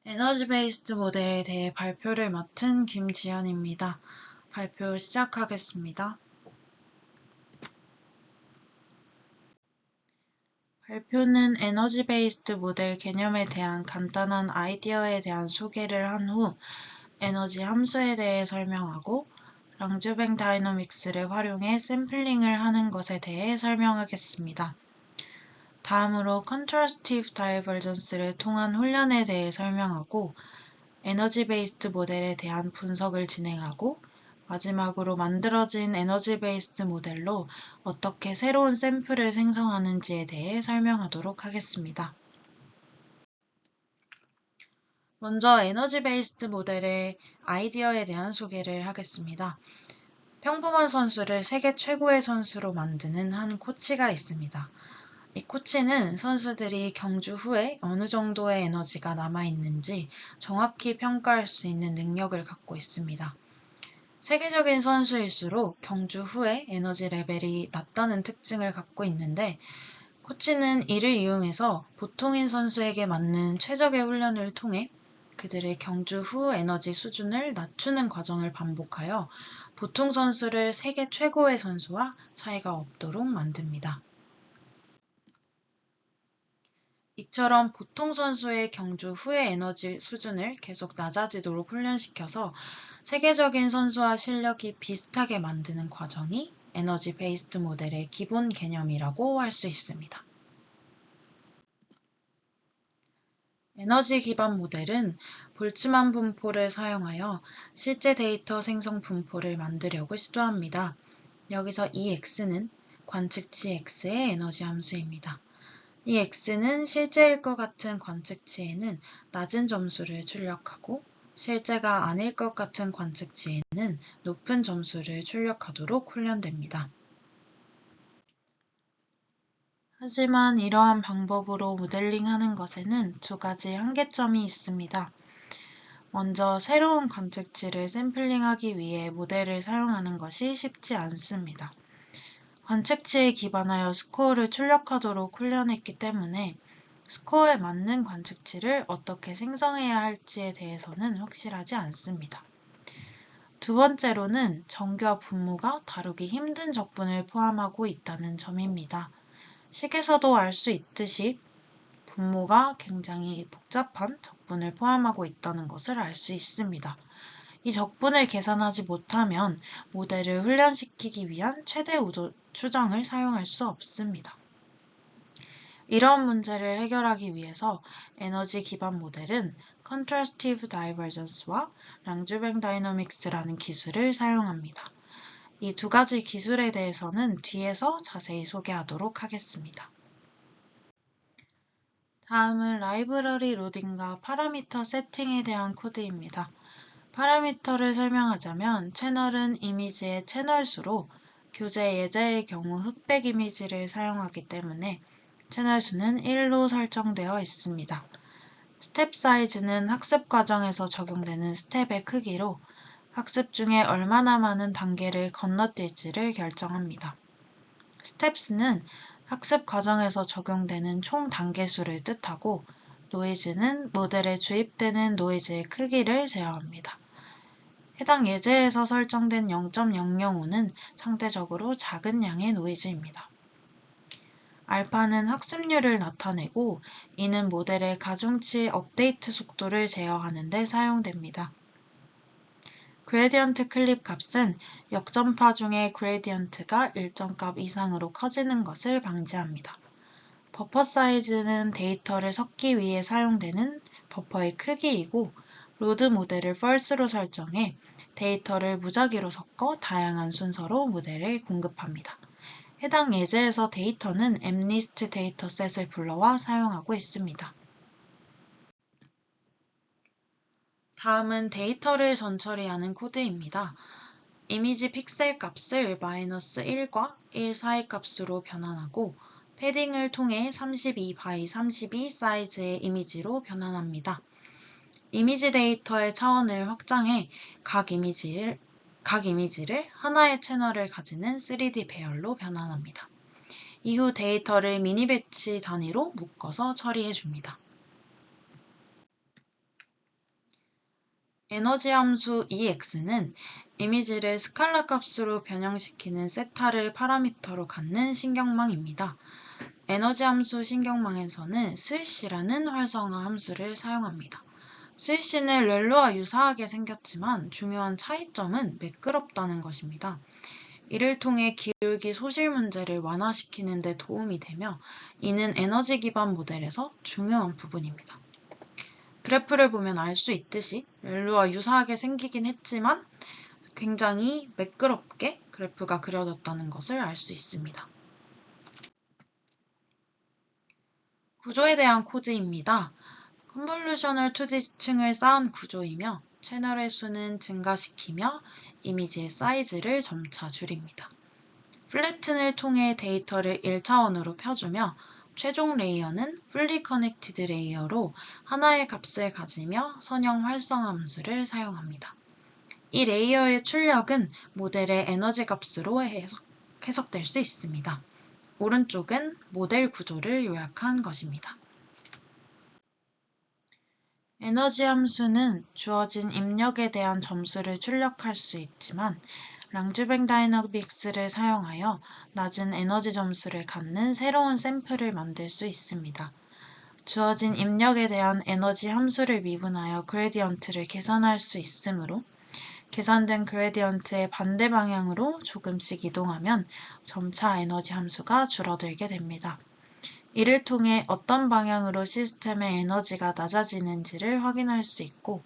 에너지 베이스드 모델에 대해 발표를 맡은 김지연입니다. 발표 시작하겠습니다. 발표는 에너지 베이스드 모델 개념에 대한 간단한 아이디어에 대한 소개를 한 후 에너지 함수에 대해 설명하고 랑주뱅 다이너믹스를 활용해 샘플링을 하는 것에 대해 설명하겠습니다. 다음으로 컨트라스티브 다이버전스를 통한 훈련에 대해 설명하고 에너지 베이스드 모델에 대한 분석을 진행하고 마지막으로 만들어진 에너지 베이스드 모델로 어떻게 새로운 샘플을 생성하는지에 대해 설명하도록 하겠습니다. 먼저 에너지 베이스드 모델의 아이디어에 대한 소개를 하겠습니다. 평범한 선수를 세계 최고의 선수로 만드는 한 코치가 있습니다. 이 코치는 선수들이 경주 후에 어느 정도의 에너지가 남아있는지 정확히 평가할 수 있는 능력을 갖고 있습니다. 세계적인 선수일수록 경주 후에 에너지 레벨이 낮다는 특징을 갖고 있는데 코치는 이를 이용해서 보통인 선수에게 맞는 최적의 훈련을 통해 그들의 경주 후 에너지 수준을 낮추는 과정을 반복하여 보통 선수를 세계 최고의 선수와 차이가 없도록 만듭니다. 이처럼 보통 선수의 경주 후의 에너지 수준을 계속 낮아지도록 훈련시켜서 세계적인 선수와 실력이 비슷하게 만드는 과정이 에너지 베이스드 모델의 기본 개념이라고 할 수 있습니다. 에너지 기반 모델은 볼츠만 분포를 사용하여 실제 데이터 생성 분포를 만들려고 시도합니다. 여기서 이 x는 관측치 x의 에너지 함수입니다. 이 x는 실제일 것 같은 관측치에는 낮은 점수를 출력하고 실제가 아닐 것 같은 관측치에는 높은 점수를 출력하도록 훈련됩니다. 하지만 이러한 방법으로 모델링하는 것에는 두 가지 한계점이 있습니다. 먼저 새로운 관측치를 샘플링하기 위해 모델을 사용하는 것이 쉽지 않습니다. 관측치에 기반하여 스코어를 출력하도록 훈련했기 때문에 스코어에 맞는 관측치를 어떻게 생성해야 할지에 대해서는 확실하지 않습니다. 두 번째로는 정규와 분모가 다루기 힘든 적분을 포함하고 있다는 점입니다. 식에서도 알 수 있듯이 분모가 굉장히 복잡한 적분을 포함하고 있다는 것을 알 수 있습니다. 이 적분을 계산하지 못하면 모델을 훈련시키기 위한 최대 추정을 사용할 수 없습니다. 이런 문제를 해결하기 위해서 에너지 기반 모델은 컨트라스티브 다이버전스와 랑주뱅 다이너믹스라는 기술을 사용합니다. 이 두 가지 기술에 대해서는 뒤에서 자세히 소개하도록 하겠습니다. 다음은 라이브러리 로딩과 파라미터 세팅에 대한 코드입니다. 파라미터를 설명하자면 채널은 이미지의 채널수로 교재 예제의 경우 흑백 이미지를 사용하기 때문에 채널 수는 1로 설정되어 있습니다. 스텝 사이즈는 학습 과정에서 적용되는 스텝의 크기로 학습 중에 얼마나 많은 단계를 건너뛸지를 결정합니다. 스텝스는 학습 과정에서 적용되는 총 단계 수를 뜻하고 노이즈는 모델에 주입되는 노이즈의 크기를 제어합니다. 해당 예제에서 설정된 0.005는 상대적으로 작은 양의 노이즈입니다. 알파는 학습률을 나타내고 이는 모델의 가중치 업데이트 속도를 제어하는 데 사용됩니다. 그레디언트 클립 값은 역전파 중에 그레디언트가 일정 값 이상으로 커지는 것을 방지합니다. 버퍼 사이즈는 데이터를 섞기 위해 사용되는 버퍼의 크기이고 로드 모델을 false로 설정해 데이터를 무작위로 섞어 다양한 순서로 모델을 공급합니다. 해당 예제에서 데이터는 mlist 데이터셋을 불러와 사용하고 있습니다. 다음은 데이터를 전처리하는 코드입니다. 이미지 픽셀 값을 -1과 1 사이 값으로 변환하고 패딩을 통해 32x32 사이즈의 이미지로 변환합니다. 이미지 데이터의 차원을 확장해 각 이미지를 하나의 채널을 가지는 3D 배열로 변환합니다. 이후 데이터를 미니 배치 단위로 묶어서 처리해줍니다. 에너지 함수 EX는 이미지를 스칼라 값으로 변형시키는 세타를 파라미터로 갖는 신경망입니다. 에너지 함수 신경망에서는 swish라는 활성화 함수를 사용합니다. swish는 렐로와 유사하게 생겼지만 중요한 차이점은 매끄럽다는 것입니다. 이를 통해 기울기 소실 문제를 완화시키는 데 도움이 되며 이는 에너지 기반 모델에서 중요한 부분입니다. 그래프를 보면 알 수 있듯이 렐로와 유사하게 생기긴 했지만 굉장히 매끄럽게 그래프가 그려졌다는 것을 알 수 있습니다. 구조에 대한 코드입니다. 컨볼루셔널 2D층을 쌓은 구조이며 채널의 수는 증가시키며 이미지의 사이즈를 점차 줄입니다. 플래튼을 통해 데이터를 1차원으로 펴주며 최종 레이어는 fully connected 레이어로 하나의 값을 가지며 선형 활성화 함수를 사용합니다. 이 레이어의 출력은 모델의 에너지 값으로 해석될 수 있습니다. 오른쪽은 모델 구조를 요약한 것입니다. 에너지 함수는 주어진 입력에 대한 점수를 출력할 수 있지만 랑주뱅 다이너믹스를 사용하여 낮은 에너지 점수를 갖는 새로운 샘플을 만들 수 있습니다. 주어진 입력에 대한 에너지 함수를 미분하여 그레디언트를 계산할 수 있으므로 계산된 그레디언트의 반대 방향으로 조금씩 이동하면 점차 에너지 함수가 줄어들게 됩니다. 이를 통해 어떤 방향으로 시스템의 에너지가 낮아지는지를 확인할 수 있고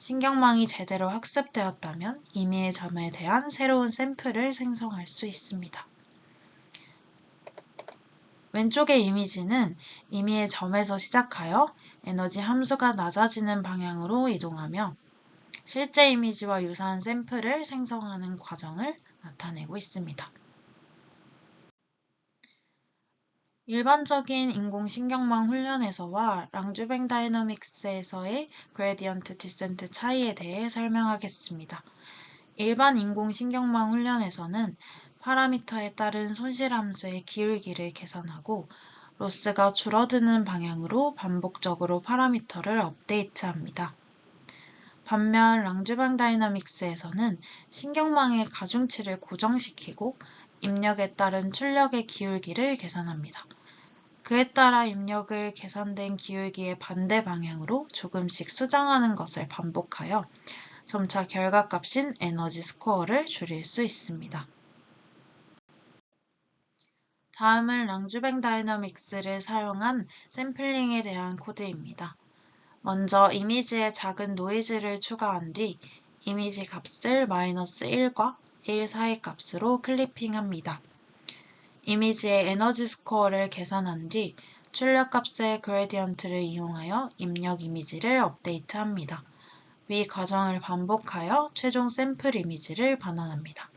신경망이 제대로 학습되었다면 임의의 점에 대한 새로운 샘플을 생성할 수 있습니다. 왼쪽의 이미지는 임의의 점에서 시작하여 에너지 함수가 낮아지는 방향으로 이동하며 실제 이미지와 유사한 샘플을 생성하는 과정을 나타내고 있습니다. 일반적인 인공신경망 훈련에서와 랑주뱅 다이너믹스에서의 그레디언트 디센트 차이에 대해 설명하겠습니다. 일반 인공신경망 훈련에서는 파라미터에 따른 손실함수의 기울기를 계산하고 로스가 줄어드는 방향으로 반복적으로 파라미터를 업데이트합니다. 반면 랑주뱅 다이너믹스에서는 신경망의 가중치를 고정시키고 입력에 따른 출력의 기울기를 계산합니다. 그에 따라 입력을 계산된 기울기의 반대 방향으로 조금씩 수정하는 것을 반복하여 점차 결과값인 에너지 스코어를 줄일 수 있습니다. 다음은 랑주뱅 다이너믹스를 사용한 샘플링에 대한 코드입니다. 먼저 이미지에 작은 노이즈를 추가한 뒤 이미지 값을 -1과 1 사이 값으로 클리핑합니다. 이미지의 에너지 스코어를 계산한 뒤 출력값의 그레디언트를 이용하여 입력 이미지를 업데이트합니다. 위 과정을 반복하여 최종 샘플 이미지를 반환합니다.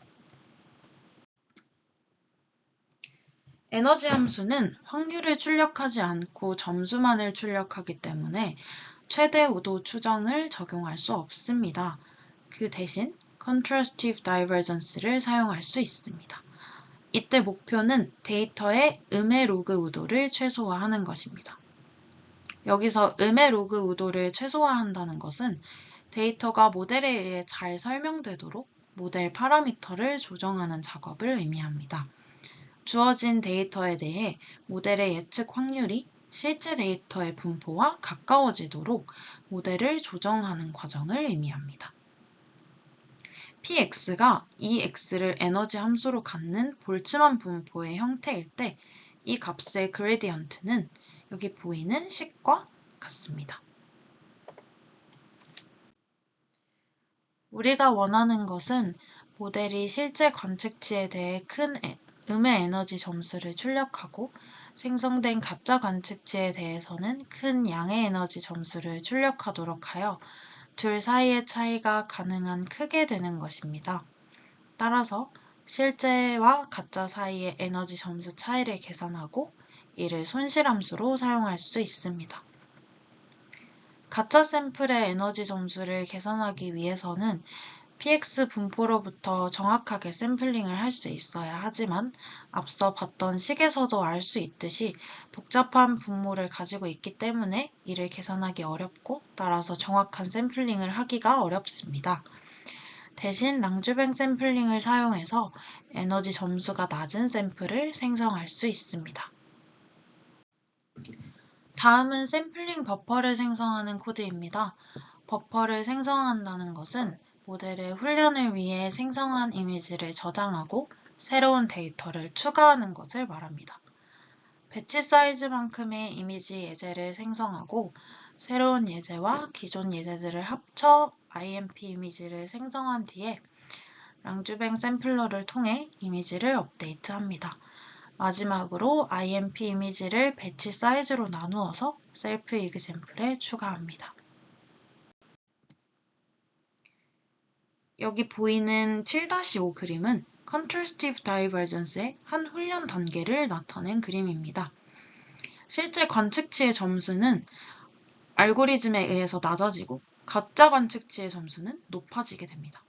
에너지 함수는 확률을 출력하지 않고 점수만을 출력하기 때문에 최대 우도 추정을 적용할 수 없습니다. 그 대신 Contrastive Divergence를 사용할 수 있습니다. 이때 목표는 데이터의 음의 로그 우도를 최소화하는 것입니다. 여기서 음의 로그 우도를 최소화한다는 것은 데이터가 모델에 의해 잘 설명되도록 모델 파라미터를 조정하는 작업을 의미합니다. 주어진 데이터에 대해 모델의 예측 확률이 실제 데이터의 분포와 가까워지도록 모델을 조정하는 과정을 의미합니다. px가 ex를 에너지 함수로 갖는 볼츠만 분포의 형태일 때 이 값의 그레디언트는 여기 보이는 식과 같습니다. 우리가 원하는 것은 모델이 실제 관측치에 대해 큰 음의 에너지 점수를 출력하고 생성된 가짜 관측치에 대해서는 큰 양의 에너지 점수를 출력하도록 하여 둘 사이의 차이가 가능한 크게 되는 것입니다. 따라서 실제와 가짜 사이의 에너지 점수 차이를 계산하고 이를 손실함수로 사용할 수 있습니다. 가짜 샘플의 에너지 점수를 계산하기 위해서는 px 분포로부터 정확하게 샘플링을 할 수 있어야 하지만 앞서 봤던 식에서도 알 수 있듯이 복잡한 분모를 가지고 있기 때문에 이를 계산하기 어렵고 따라서 정확한 샘플링을 하기가 어렵습니다. 대신 랑주뱅 샘플링을 사용해서 에너지 점수가 낮은 샘플을 생성할 수 있습니다. 다음은 샘플링 버퍼를 생성하는 코드입니다. 버퍼를 생성한다는 것은 모델의 훈련을 위해 생성한 이미지를 저장하고 새로운 데이터를 추가하는 것을 말합니다. 배치 사이즈만큼의 이미지 예제를 생성하고 새로운 예제와 기존 예제들을 합쳐 IMP 이미지를 생성한 뒤에 랑주뱅 샘플러를 통해 이미지를 업데이트합니다. 마지막으로 IMP 이미지를 배치 사이즈로 나누어서 셀프 이그젬플에 추가합니다. 여기 보이는 7-5 그림은 Contrastive Divergence의 한 훈련 단계를 나타낸 그림입니다. 실제 관측치의 점수는 알고리즘에 의해서 낮아지고 가짜 관측치의 점수는 높아지게 됩니다.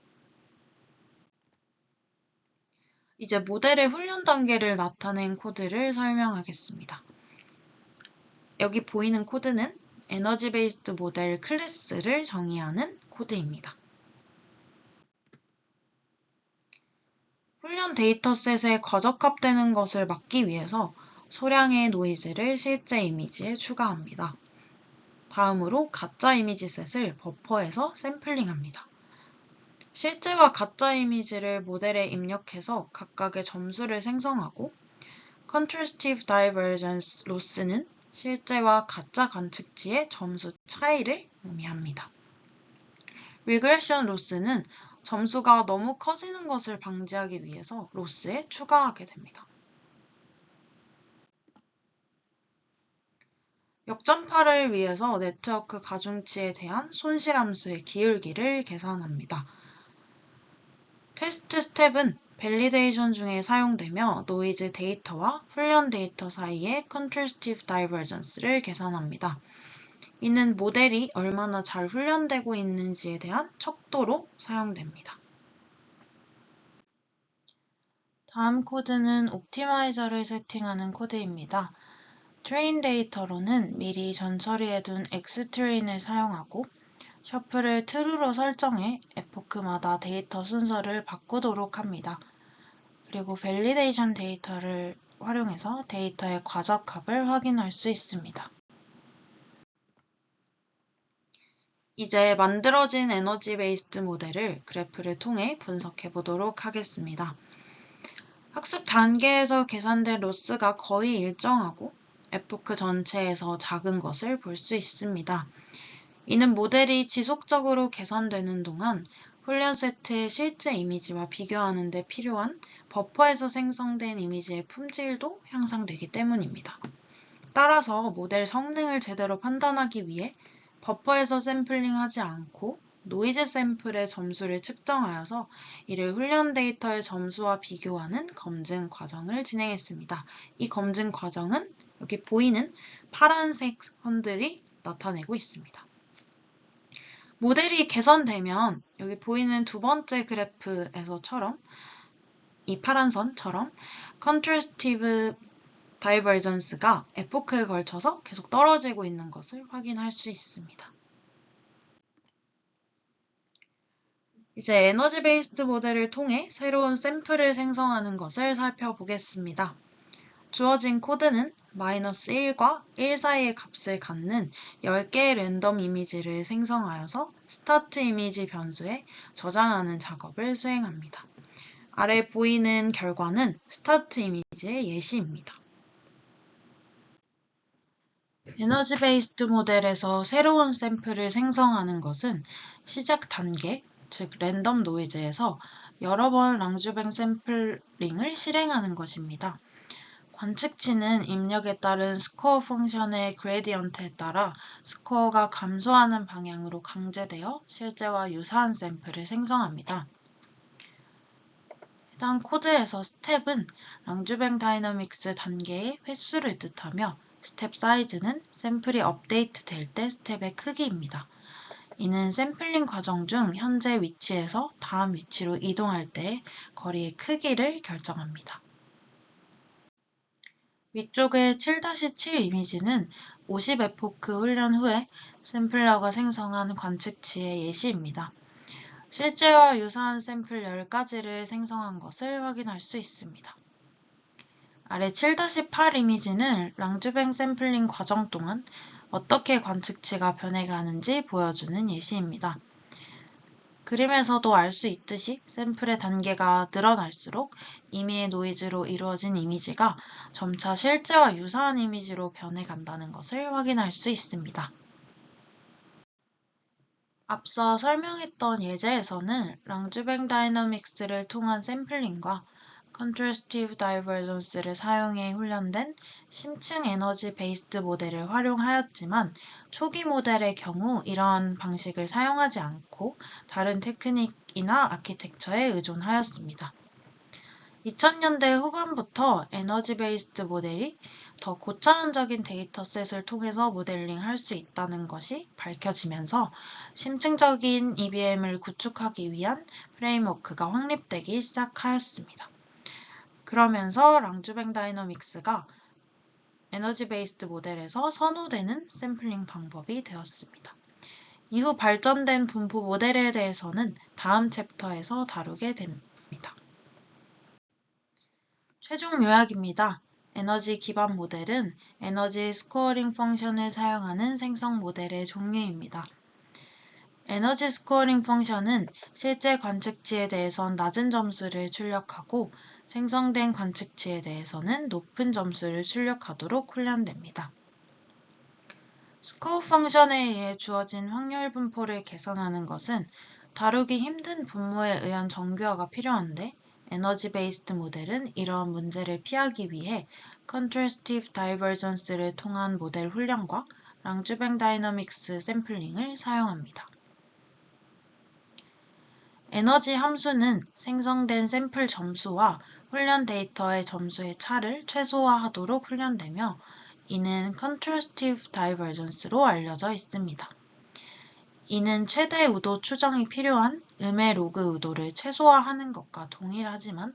이제 모델의 훈련 단계를 나타낸 코드를 설명하겠습니다. 여기 보이는 코드는 에너지 베이스드 모델 클래스를 정의하는 코드입니다. 훈련 데이터셋에 과적합되는 것을 막기 위해서 소량의 노이즈를 실제 이미지에 추가합니다. 다음으로 가짜 이미지 셋을 버퍼에서 샘플링합니다. 실제와 가짜 이미지를 모델에 입력해서 각각의 점수를 생성하고 Contrastive Divergence Loss는 실제와 가짜 관측치의 점수 차이를 의미합니다. Regression Loss는 점수가 너무 커지는 것을 방지하기 위해서 로스에 추가하게 됩니다. 역전파를 위해서 네트워크 가중치에 대한 손실함수의 기울기를 계산합니다. 테스트 스텝은 밸리데이션 중에 사용되며 노이즈 데이터와 훈련 데이터 사이의 Contrastive Divergence를 계산합니다. 이는 모델이 얼마나 잘 훈련되고 있는지에 대한 척도로 사용됩니다. 다음 코드는 옵티마이저를 세팅하는 코드입니다. 트레인 데이터로는 미리 전처리해둔 X트레인을 사용하고 셔플을 true로 설정해 에포크마다 데이터 순서를 바꾸도록 합니다. 그리고 밸리데이션 데이터를 활용해서 데이터의 과적합을 확인할 수 있습니다. 이제 만들어진 에너지 베이스드 모델을 그래프를 통해 분석해 보도록 하겠습니다. 학습 단계에서 계산된 로스가 거의 일정하고 에포크 전체에서 작은 것을 볼 수 있습니다. 이는 모델이 지속적으로 개선되는 동안 훈련 세트의 실제 이미지와 비교하는 데 필요한 버퍼에서 생성된 이미지의 품질도 향상되기 때문입니다. 따라서 모델 성능을 제대로 판단하기 위해 버퍼에서 샘플링하지 않고 노이즈 샘플의 점수를 측정하여서 이를 훈련 데이터의 점수와 비교하는 검증 과정을 진행했습니다. 이 검증 과정은 여기 보이는 파란색 선들이 나타내고 있습니다. 모델이 개선되면 여기 보이는 두 번째 그래프에서처럼 이 파란 선처럼 Contrastive Divergence가 에포크에 걸쳐서 계속 떨어지고 있는 것을 확인할 수 있습니다. 이제 에너지 베이스드 모델을 통해 새로운 샘플을 생성하는 것을 살펴보겠습니다. 주어진 코드는 -1과 1 사이의 값을 갖는 10개의 랜덤 이미지를 생성하여서 스타트 이미지 변수에 저장하는 작업을 수행합니다. 아래 보이는 결과는 스타트 이미지의 예시입니다. 에너지 베이스드 모델에서 새로운 샘플을 생성하는 것은 시작 단계, 즉 랜덤 노이즈에서 여러 번 랑주뱅 샘플링을 실행하는 것입니다. 관측치는 입력에 따른 스코어 펑션의 그레디언트에 따라 스코어가 감소하는 방향으로 강제되어 실제와 유사한 샘플을 생성합니다. 해당 코드에서 스텝은 랑주뱅 다이너믹스 단계의 횟수를 뜻하며 스텝 사이즈는 샘플이 업데이트 될 때 스텝의 크기입니다. 이는 샘플링 과정 중 현재 위치에서 다음 위치로 이동할 때의 거리의 크기를 결정합니다. 위쪽의 7-7 이미지는 50에포크 훈련 후에 샘플러가 생성한 관측치의 예시입니다. 실제와 유사한 샘플 10가지를 생성한 것을 확인할 수 있습니다. 아래 7-8 이미지는 랑주뱅 샘플링 과정 동안 어떻게 관측치가 변해가는지 보여주는 예시입니다. 그림에서도 알 수 있듯이 샘플의 단계가 늘어날수록 임의의 노이즈로 이루어진 이미지가 점차 실제와 유사한 이미지로 변해간다는 것을 확인할 수 있습니다. 앞서 설명했던 예제에서는 랑주뱅 다이너믹스를 통한 샘플링과 컨트래스티브 다이버전스를 사용해 훈련된 심층 에너지 베이스드 모델을 활용하였지만 초기 모델의 경우 이러한 방식을 사용하지 않고 다른 테크닉이나 아키텍처에 의존하였습니다. 2000년대 후반부터 에너지 베이스드 모델이 더 고차원적인 데이터셋을 통해서 모델링할 수 있다는 것이 밝혀지면서 심층적인 EBM을 구축하기 위한 프레임워크가 확립되기 시작하였습니다. 그러면서 랑주뱅 다이너믹스가 에너지 베이스드 모델에서 선호되는 샘플링 방법이 되었습니다. 이후 발전된 분포 모델에 대해서는 다음 챕터에서 다루게 됩니다. 최종 요약입니다. 에너지 기반 모델은 에너지 스코어링 펑션을 사용하는 생성 모델의 종류입니다. 에너지 스코어링 펑션은 실제 관측치에 대해선 낮은 점수를 출력하고 생성된 관측치에 대해서는 높은 점수를 출력하도록 훈련됩니다. 스코어 펑션에 의해 주어진 확률 분포를 계산하는 것은 다루기 힘든 분모에 의한 정교화가 필요한데 에너지 베이스드 모델은 이러한 문제를 피하기 위해 컨트래스티브 다이버전스를 통한 모델 훈련과 랑주뱅 다이너믹스 샘플링을 사용합니다. 에너지 함수는 생성된 샘플 점수와 훈련 데이터의 점수의 차를 최소화하도록 훈련되며 이는 컨트래스티브 다이버전스로 알려져 있습니다. 이는 최대 의도 추정이 필요한 음의 로그 의도를 최소화하는 것과 동일하지만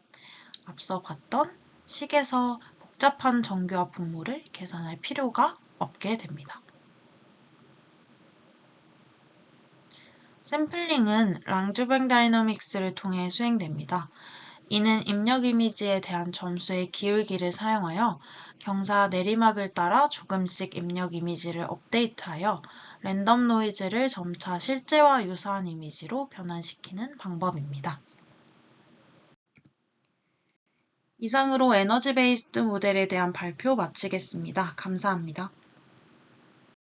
앞서 봤던 식에서 복잡한 정교화 분모를 계산할 필요가 없게 됩니다. 샘플링은 랑주뱅 다이너믹스를 통해 수행됩니다. 이는 입력 이미지에 대한 점수의 기울기를 사용하여 경사 내리막을 따라 조금씩 입력 이미지를 업데이트하여 랜덤 노이즈를 점차 실제와 유사한 이미지로 변환시키는 방법입니다. 이상으로 에너지 베이스드 모델에 대한 발표 마치겠습니다. 감사합니다.